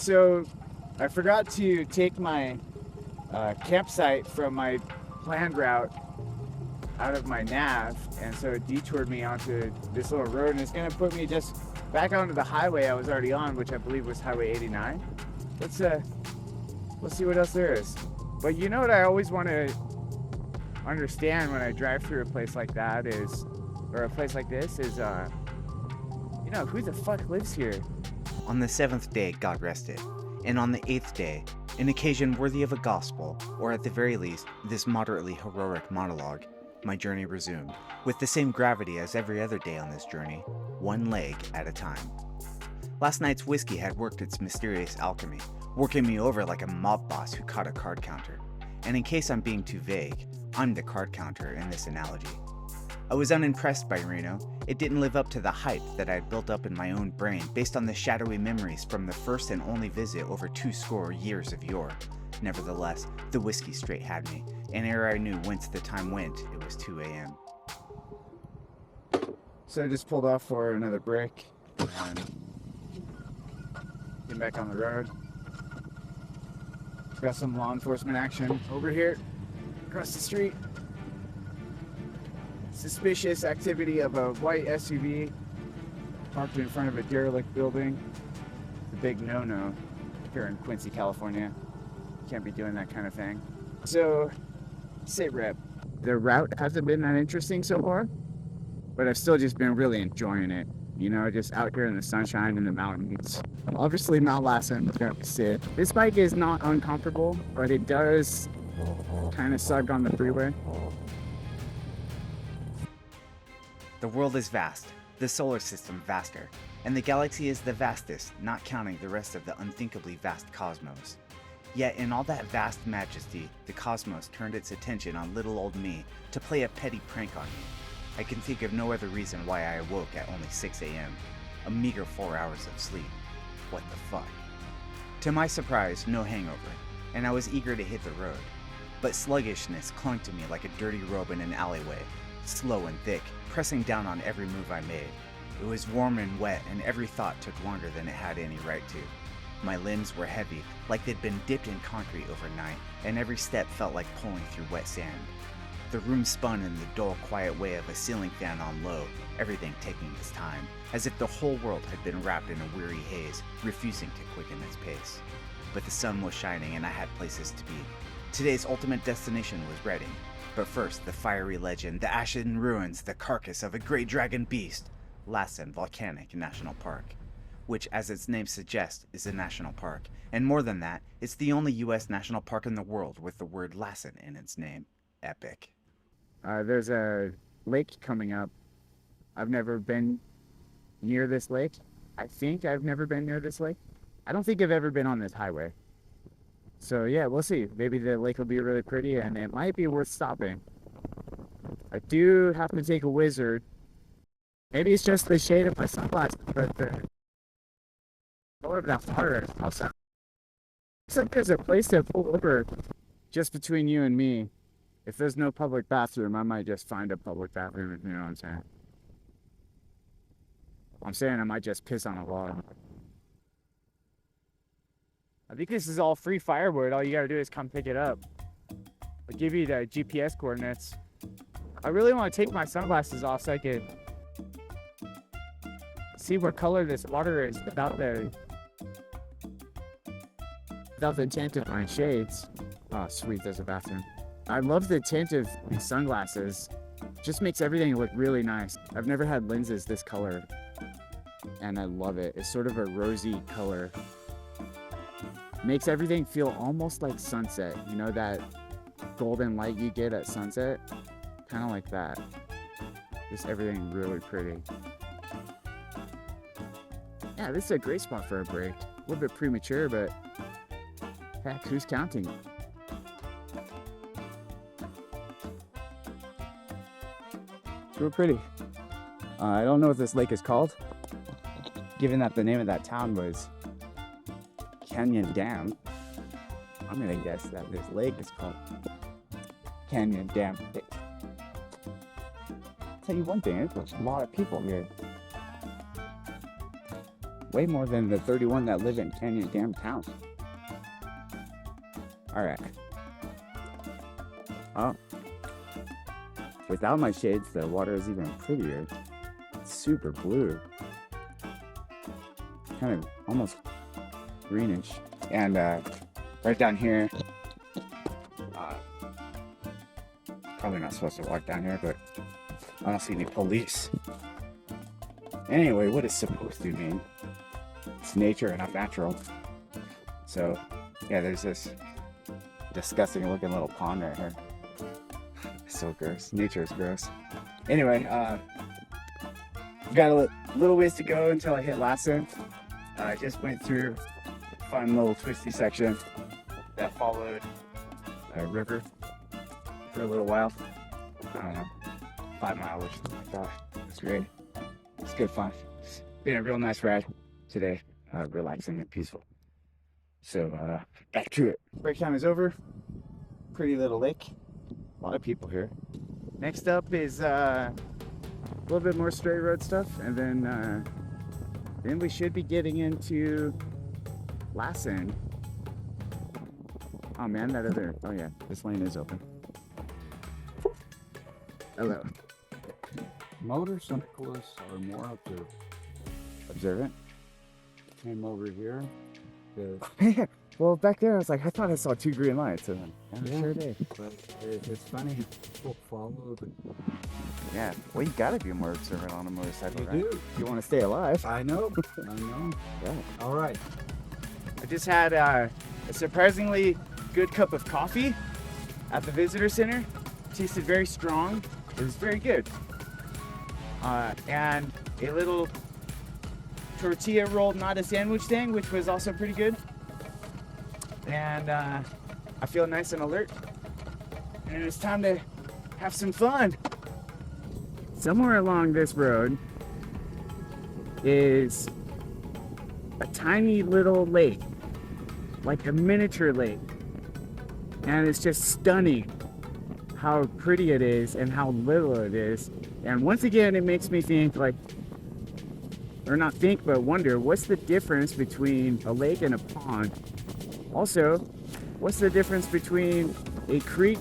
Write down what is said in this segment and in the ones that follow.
So I forgot to take my campsite from my planned route out of my nav, and so it detoured me onto this little road, and it's gonna put me just back onto the highway I was already on, which I believe was Highway 89. Let's see what else there is. But you know what I always want to understand when I drive through a place like that is, or a place like this is, you know, who the fuck lives here? On the 7th day, God rested, and on the 8th day, an occasion worthy of a gospel, or at the very least, this moderately heroic monologue, my journey resumed, with the same gravity as every other day on this journey, one leg at a time. Last night's whiskey had worked its mysterious alchemy, working me over like a mob boss who caught a card counter. And in case I'm being too vague, I'm the card counter in this analogy. I was unimpressed by Reno. It didn't live up to the hype that I had built up in my own brain based on the shadowy memories from the first and only visit over 20 years of yore. Nevertheless, the whiskey straight had me, and ere I knew whence the time went, it was 2 a.m. So I just pulled off for another break and get back on the road. Got some law enforcement action over here across the street. Suspicious activity of a white SUV parked in front of a derelict building. It's a big no-no here in Quincy, California. Can't be doing that kind of thing. So, sit rep. The route hasn't been that interesting so far, but I've still just been really enjoying it. You know, just out here in the sunshine in the mountains. Obviously, Mount Lassen is gonna be sick. This bike is not uncomfortable, but it does kind of suck on the freeway. The world is vast, the solar system vaster, and the galaxy is the vastest, not counting the rest of the unthinkably vast cosmos. Yet in all that vast majesty, the cosmos turned its attention on little old me to play a petty prank on me. I can think of no other reason why I awoke at only 6 a.m., a meager 4 hours of sleep. What the fuck? To my surprise, no hangover, and I was eager to hit the road. But sluggishness clung to me like a dirty robe in an alleyway, slow and thick, pressing down on every move I made. It was warm and wet, and every thought took longer than it had any right to. My limbs were heavy, like they'd been dipped in concrete overnight, and every step felt like pulling through wet sand. The room spun in the dull, quiet way of a ceiling fan on low, everything taking its time, as if the whole world had been wrapped in a weary haze, refusing to quicken its pace. But the sun was shining, and I had places to be. Today's ultimate destination was Redding. But first, the fiery legend, the ashen ruins, the carcass of a great dragon beast, Lassen Volcanic National Park, which, as its name suggests, is a national park. And more than that, it's the only U.S. national park in the world with the word Lassen in its name. Epic. There's a lake coming up. I've never been near this lake. I think I've never been near this lake. I don't think I've ever been on this highway. So yeah, we'll see. Maybe the lake will be really pretty and it might be worth stopping. I do have to take a wizard. Maybe it's just the shade of my sunglasses, but the color of that water is awesome. Looks like there's a place to pull over just between you and me. If there's no public bathroom, I might just find a public bathroom, if you know what I'm saying. I'm saying I might just piss on a log. I think this is all free firewood. All you gotta do is come pick it up. I'll give you the GPS coordinates. I really want to take my sunglasses off so I can see what color this water is without the tint of my shades. Oh, sweet, there's a bathroom. I love the tint of these sunglasses. Just makes everything look really nice. I've never had lenses this color, and I love it. It's sort of a rosy color. Makes everything feel almost like sunset. You know that golden light you get at sunset? Kind of like that. Just everything really pretty. Yeah, this is a great spot for a break. A little bit premature, but heck, who's counting? It's real pretty. I don't know what this lake is called, given that the name of that town was Canyon Dam. I'm gonna guess that this lake is called Canyon Dam. I'll tell you one thing, there's a lot of people here. way more than the 31 that live in Canyon Dam Town. Alright. Oh. Without my shades, the water is even prettier. It's super blue. Kind of almost greenish. And right down here, probably not supposed to walk down here, but I don't see any police. Anyway, what is supposed to mean? It's nature and not natural. So, yeah, there's this disgusting looking little pond right here. It's so gross. Nature is gross. Anyway, got a little ways to go until I hit Lassen. I just went through a fun little twisty section that followed a river for a little while. I don't know, 5 miles or something like that. It's great. It's good fun. It's been a real nice ride today. Relaxing and peaceful. So back to it. Break time is over. Pretty little lake. A lot of people here. Next up is a little bit more straight road stuff, and then we should be getting into Lassen. Oh man, oh yeah, this lane is open. Hello. Motorcyclists are more Observant. came over here. Well, back there I was like, I thought I saw 2 green lights, and Yeah. sure did. But it's funny, people follow the. Yeah, well, you gotta be more observant on a motorcycle, right? do. If you want to stay alive. I know. I know. Yeah. All right. I just had a surprisingly good cup of coffee at the visitor center. Tasted very strong. It was very good. And a little tortilla rolled, not a sandwich thing, which was also pretty good. And I feel nice and alert. And it's time to have some fun. Somewhere along this road is a tiny little lake, like a miniature lake. And it's just stunning how pretty it is and how little it is. And once again, it makes me think, like, or not think, but wonder, what's the difference between a lake and a pond? Also, what's the difference between a creek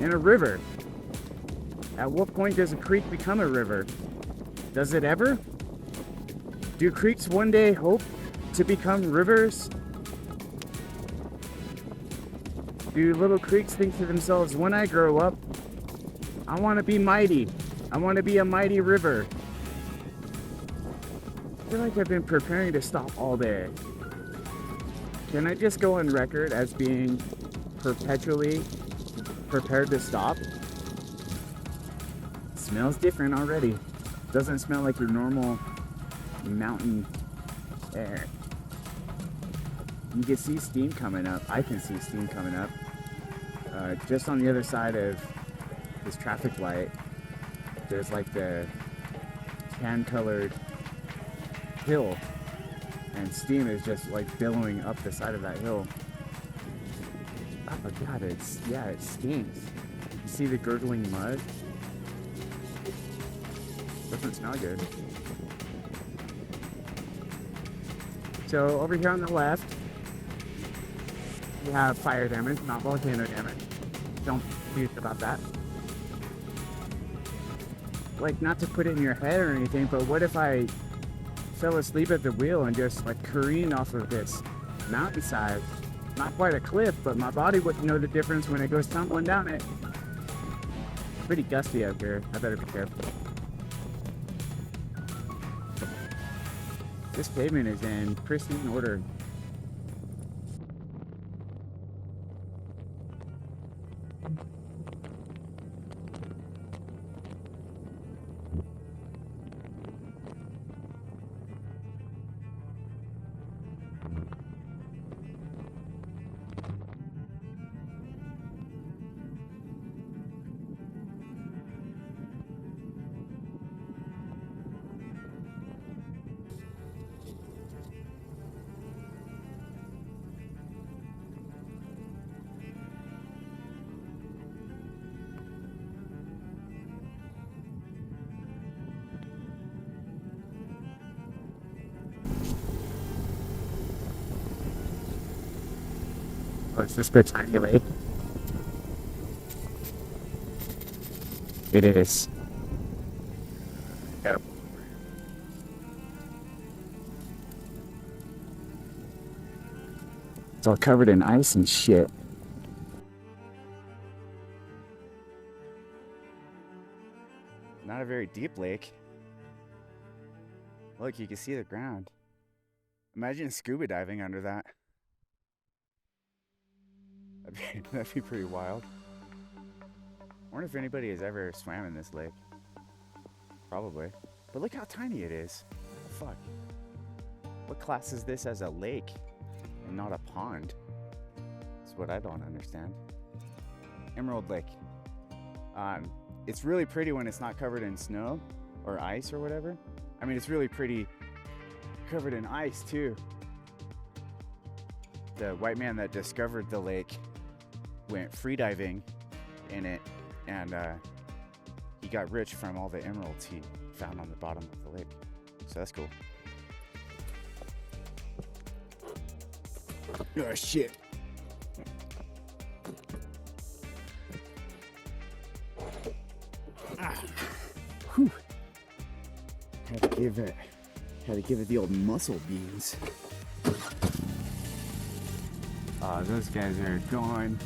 and a river? At what point does a creek become a river? Does it ever? Do creeks one day hope to become rivers? Do little creeks think to themselves, when I grow up, I want to be mighty. I want to be a mighty river. I feel like I've been preparing to stop all day. Can I just go on record as being perpetually prepared to stop? Smells different already. Doesn't smell like your normal mountain air. You can see steam coming up. I can see steam coming up. Just on the other side of this traffic light, there's like the tan-colored hill, and steam is just like billowing up the side of that hill. Oh my god, it stinks. You see the gurgling mud? Doesn't smell good. So over here on the left, we have fire damage, not volcano damage. Don't be about that. Like, not to put it in your head or anything, but what if I fell asleep at the wheel and just like careened off of this mountainside? Not quite a cliff, but my body wouldn't know the difference when it goes tumbling down it. Pretty gusty out here. I better be careful. This pavement is in pristine order. Oh, is this the tiny lake? It is. Yep. It's all covered in ice and shit. Not a very deep lake. Look, you can see the ground. Imagine scuba diving under that. That'd be pretty wild. I wonder if anybody has ever swam in this lake. Probably. But look how tiny it is. What the fuck? What classes this as a lake and not a pond? That's what I don't understand. Emerald Lake. It's really pretty when it's not covered in snow or ice or whatever. I mean, it's really pretty covered in ice too. The white man that discovered the lake went freediving in it, and he got rich from all the emeralds he found on the bottom of the lake. So that's cool. Oh shit. Whew. Had to give it the old muscle beans. Those guys are going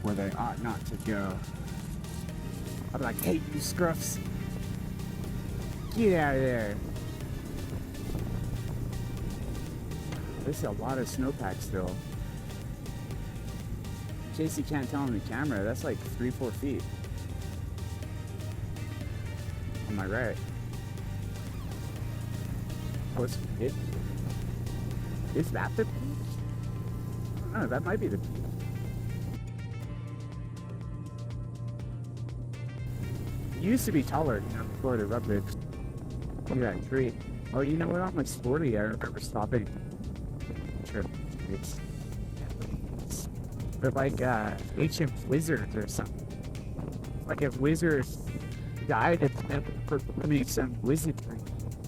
where they ought not to go. I'm like, hey, you scruffs. Get out of there. There's a lot of snowpack still. In case you can't tell on the camera, that's like 3-4 feet. On my right. Oh, is that the peak? I don't know, that might be the peak. It used to be taller, you know, before the rubber. Look at that tree. Oh, you know what? On my sporty, I remember stopping. They're like ancient wizards or something. Like if wizards died and performing some wizardry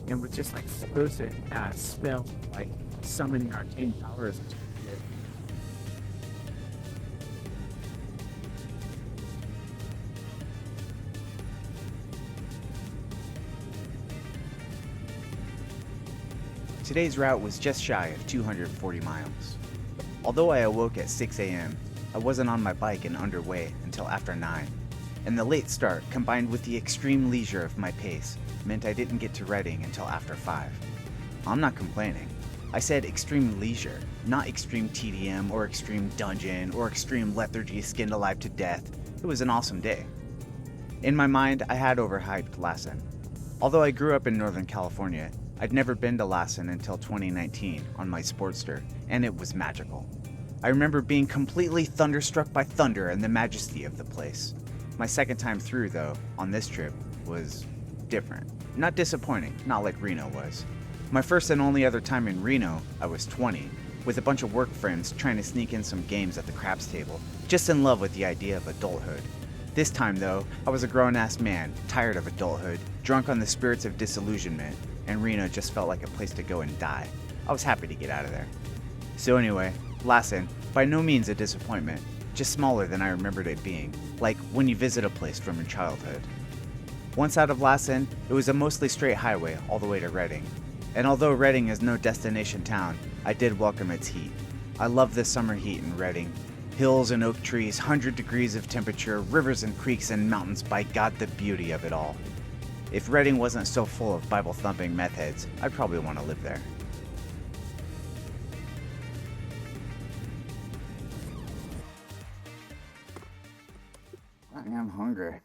and was just like supposed to spell like summoning arcane powers. Today's route was just shy of 240 miles. Although I awoke at 6 a.m., I wasn't on my bike and underway until after 9, and the late start combined with the extreme leisure of my pace meant I didn't get to Redding until after 5. I'm not complaining. I said extreme leisure, not extreme TDM or extreme dungeon or extreme lethargy skinned alive to death. It was an awesome day. In my mind, I had overhyped Lassen. Although I grew up in Northern California, I'd never been to Lassen until 2019 on my Sportster, and it was magical. I remember being completely thunderstruck by thunder and the majesty of the place. My second time through, though, on this trip, was different. Not disappointing, not like Reno was. My first and only other time in Reno, I was 20, with a bunch of work friends trying to sneak in some games at the craps table, just in love with the idea of adulthood. This time, though, I was a grown-ass man, tired of adulthood, drunk on the spirits of disillusionment, and Reno just felt like a place to go and die. I was happy to get out of there. So anyway, Lassen, by no means a disappointment, just smaller than I remembered it being, like when you visit a place from your childhood. Once out of Lassen, it was a mostly straight highway all the way to Redding. And although Redding is no destination town, I did welcome its heat. I love the summer heat in Redding. Hills and oak trees, 100 degrees of temperature, rivers and creeks and mountains, by God, the beauty of it all. If Redding wasn't so full of Bible-thumping meth heads, I'd probably want to live there. I am hungry.